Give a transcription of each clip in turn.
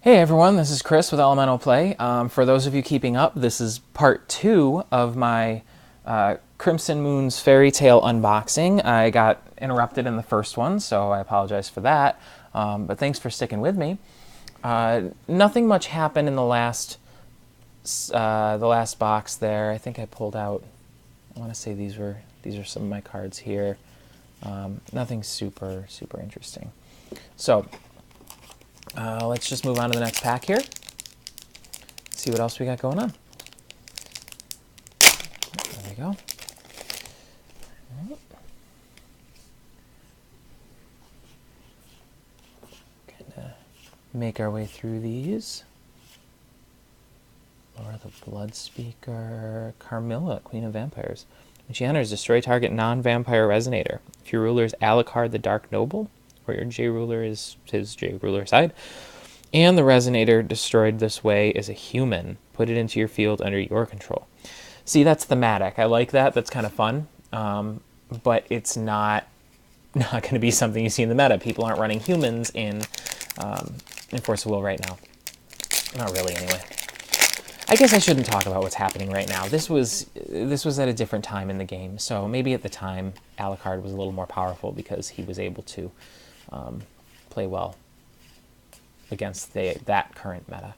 Hey everyone, this is Chris with Elemental Play. For those of you keeping up, this is part 2 of my Crimson Moon's Fairytale unboxing. I got interrupted in the first one, so I apologize for that. But thanks for sticking with me. Nothing much happened in the last box there. I think I pulled out. I want to say these are some of my cards here. Nothing super interesting. So. Let's just move on to the next pack here. See what else we got going on. There we go. Gonna make our way through these. Laura the Blood Speaker. Carmilla, Queen of Vampires. When she enters, destroy target non-vampire resonator. If your ruler is Alucard the Dark Noble, or your J ruler is his J ruler side, and the resonator destroyed this way is a human, put it into your field under your control. See, that's thematic. I like that. That's kind of fun. But it's not going to be something you see in the meta. People aren't running humans in Force of Will right now. Not really, anyway. I guess I shouldn't talk about what's happening right now. This was at a different time in the game, so maybe at the time Alucard was a little more powerful because he was able to play well against that current meta.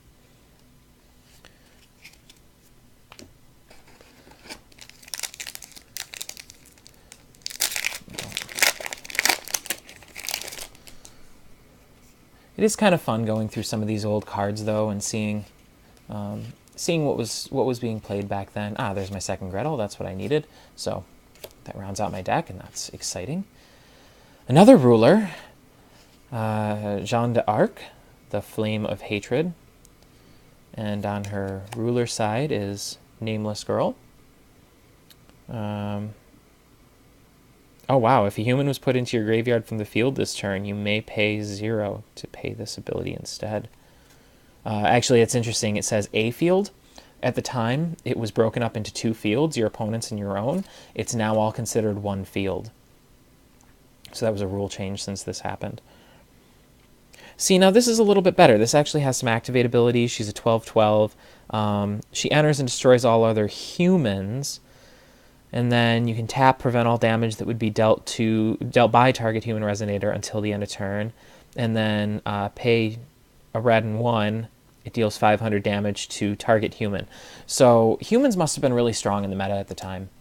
It is kind of fun going through some of these old cards though, and seeing what was being played back then. There's my second Gretel. That's what I needed. So that rounds out my deck, and that's exciting. Another ruler. Jeanne d'Arc, the Flame of Hatred. And on her ruler side is Nameless Girl. Oh wow, if a human was put into your graveyard from the field this turn, you may pay 0 to pay this ability instead. Actually, it's interesting. It says a field. At the time, it was broken up into 2 fields, your opponent's and your own. It's now all considered 1 field. So that was a rule change since this happened. See, now this is a little bit better. This actually has some activate abilities. She's a 12/12. She enters and destroys all other humans. And then you can tap, prevent all damage that would be dealt by target human resonator until the end of turn. And then pay a red and 1. It deals 500 damage to target human. So humans must have been really strong in the meta at the time.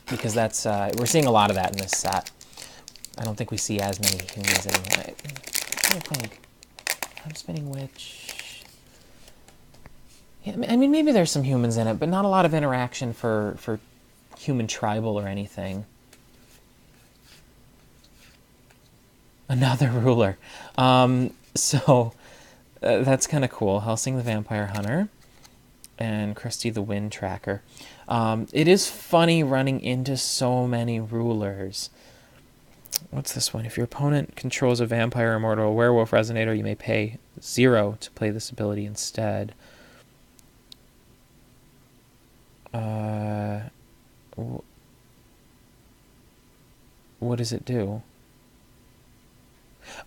Because that's we're seeing a lot of that in this set. I don't think we see as many humans anymore. I don't think. I'm spinning witch. Yeah, I mean, maybe there's some humans in it, but not a lot of interaction for human tribal or anything. Another ruler. So that's kind of cool. Helsing the Vampire Hunter and Christy the Wind Tracker. It is funny running into so many rulers. What's this one? If your opponent controls a vampire, immortal, or werewolf resonator, you may pay 0 to play this ability instead. What does it do?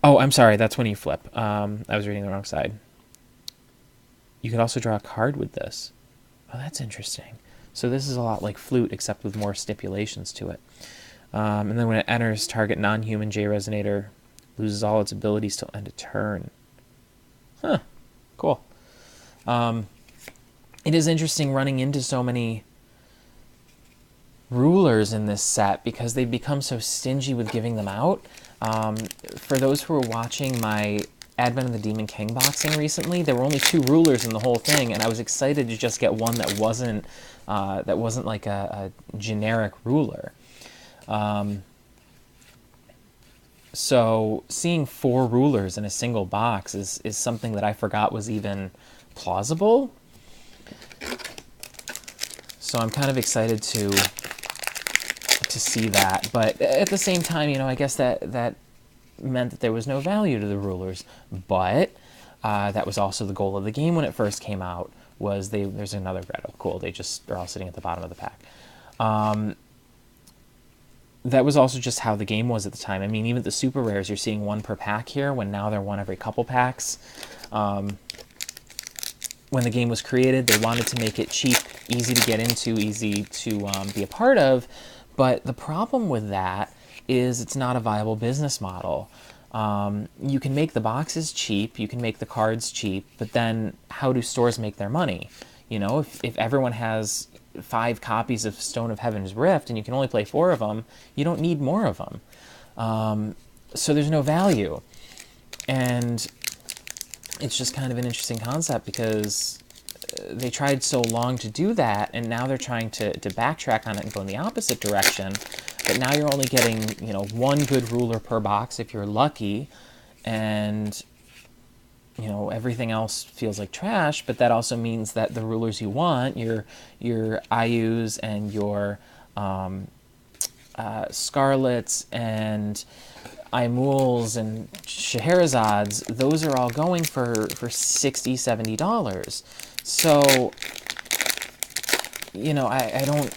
Oh, I'm sorry. That's when you flip. I was reading the wrong side. You can also draw a card with this. Oh, that's interesting. So this is a lot like Flute, except with more stipulations to it. And then when it enters, target non-human J resonator loses all its abilities till end of turn. Huh. Cool. It is interesting running into so many rulers in this set because they've become so stingy with giving them out. For those who were watching my Advent of the Demon King boxing recently, there were only 2 rulers in the whole thing, and I was excited to just get one that wasn't like a generic ruler. So seeing 4 rulers in a single box is something that I forgot was even plausible. So I'm kind of excited to see that, but at the same time, I guess that meant that there was no value to the rulers. But that was also the goal of the game when it first came out. There's another Gretel. Cool. They just are all sitting at the bottom of the pack. that was also just how the game was at the time. I mean, even the super rares, you're seeing one per pack here, when now they're one every couple packs. When the game was created, they wanted to make it cheap, easy to get into, easy to be a part of. But the problem with that is it's not a viable business model. You can make the boxes cheap, you can make the cards cheap, but then how do stores make their money? You know, if everyone has 5 copies of Stone of Heaven's Rift and you can only play 4 of them, you don't need more of them. So there's no value. And it's just kind of an interesting concept because they tried so long to do that, and now they're trying to backtrack on it and go in the opposite direction. But now you're only getting, you know, 1 good ruler per box if you're lucky, and you know, everything else feels like trash. But that also means that the rulers you want, your Ayus and your Scarlets and Aimuls and Scheherazads, those are all going for $60, $70. So, you know, I don't...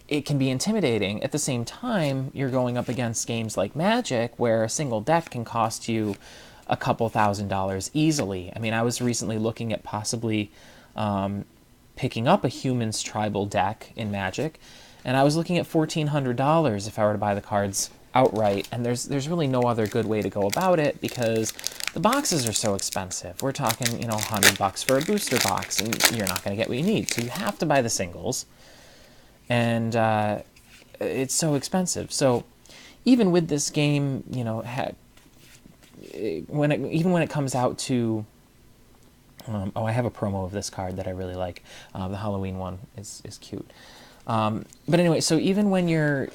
It can be intimidating. At the same time, you're going up against games like Magic, where a single deck can cost you a couple $1,000s easily. I mean, I was recently looking at possibly picking up a Humans Tribal deck in Magic, and I was looking at $1,400 if I were to buy the cards outright, and there's really no other good way to go about it because the boxes are so expensive. We're talking, you know, $100 for a booster box, and you're not going to get what you need. So you have to buy the singles, and it's so expensive. So even with this game, you know, even when it comes out to oh, I have a promo of this card that I really like. The Halloween one is cute. But anyway, so even when you're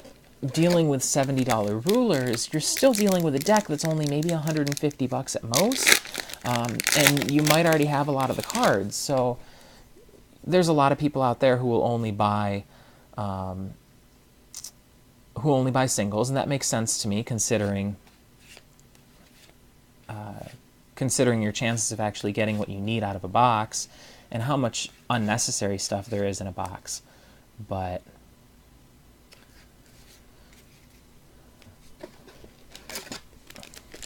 dealing with $70 rulers, you're still dealing with a deck that's only maybe $150 at most, and you might already have a lot of the cards. So there's a lot of people out there who will only buy singles, and that makes sense to me, considering your chances of actually getting what you need out of a box and how much unnecessary stuff there is in a box. But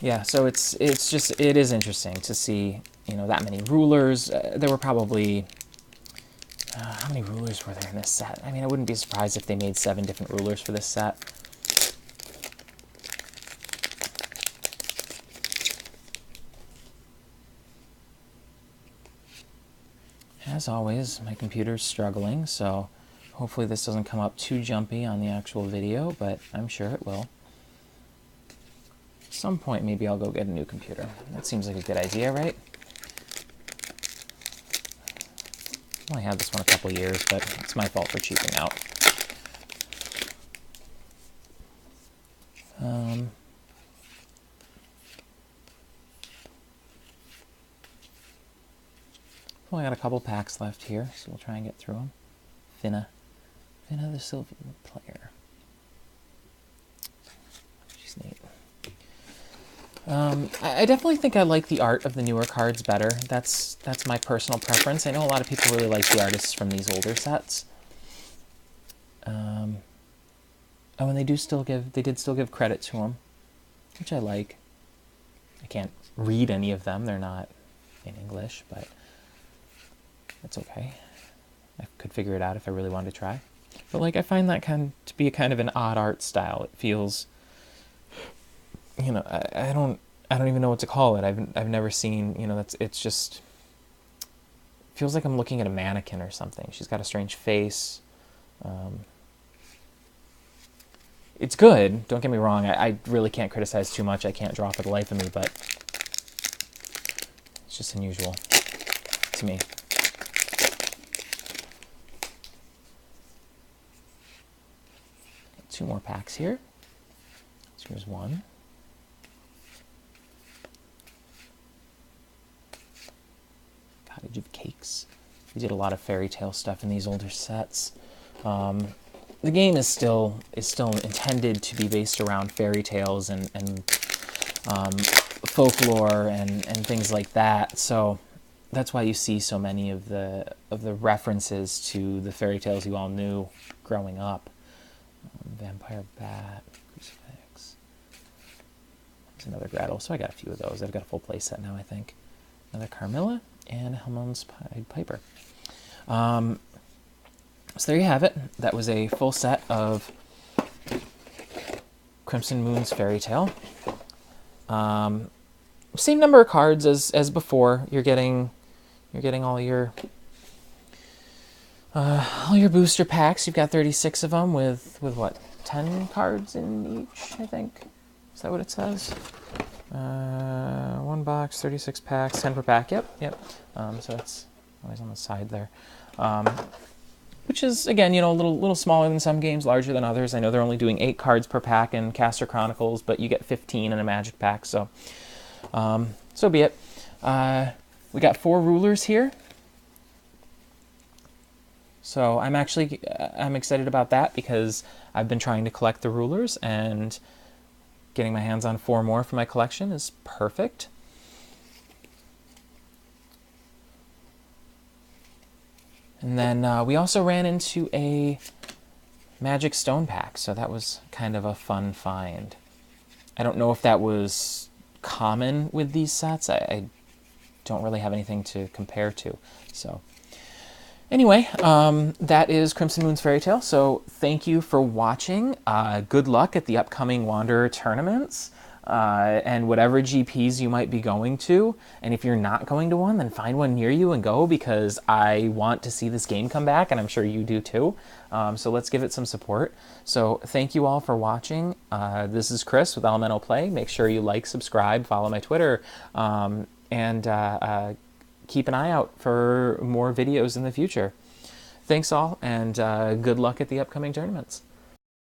yeah, so it is interesting to see, you know, that many rulers. There were probably how many rulers were there in this set? I mean, I wouldn't be surprised if they made 7 different rulers for this set. As always, my computer's struggling, so hopefully this doesn't come up too jumpy on the actual video, but I'm sure it will. At some point, maybe I'll go get a new computer. That seems like a good idea, right? I only had this one a couple years, but it's my fault for cheaping out. Only got a couple packs left here, so we'll try and get through them. Finna the Sylvan player. She's neat. I definitely think I like the art of the newer cards better. That's my personal preference. I know a lot of people really like the artists from these older sets. Oh, and they did still give credit to them, which I like. I can't read any of them; they're not in English, but that's okay. I could figure it out if I really wanted to try. But like, I find that to be a kind of an odd art style. It feels, you know, I don't even know what to call it. I've never seen, you know, it's just feels like I'm looking at a mannequin or something. She's got a strange face. It's good, don't get me wrong. I really can't criticize too much. I can't draw for the life of me, but it's just unusual to me. Two more packs here. So here's one. Cottage of Cakes. We did a lot of Fairytale stuff in these older sets. The game is still intended to be based around fairy tales and folklore and things like that. So that's why you see so many of the references to the fairy tales you all knew growing up. Vampire Bat, Crucifix. There's another Gretel, so I got a few of those. I've got a full play set now, I think. Another Carmilla, and Helmund's Pied Piper. So there you have it. That was a full set of Crimson Moon's Fairytale. Same number of cards as before. You're getting all your booster packs. You've got 36 of them with what, 10 cards in each, I think. Is that what it says? One box, 36 packs, 10 per pack. Yep. So that's always on the side there. Which is, again, a little smaller than some games, larger than others. I know they're only doing 8 cards per pack in Caster Chronicles, but you get 15 in a Magic pack, so so be it. We got 4 rulers here. So I'm excited about that because I've been trying to collect the rulers, and getting my hands on 4 more for my collection is perfect. And then we also ran into a Magic Stone pack, so that was kind of a fun find. I don't know if that was common with these sets. I don't really have anything to compare to. So anyway, that is Crimson Moon's Fairytale. So thank you for watching. Good luck at the upcoming Wanderer tournaments. And whatever GPs you might be going to. And if you're not going to one, then find one near you and go, because I want to see this game come back, and I'm sure you do too. So let's give it some support. So thank you all for watching. This is Chris with Elemental Play. Make sure you like, subscribe, follow my Twitter, and keep an eye out for more videos in the future. Thanks all, and good luck at the upcoming tournaments.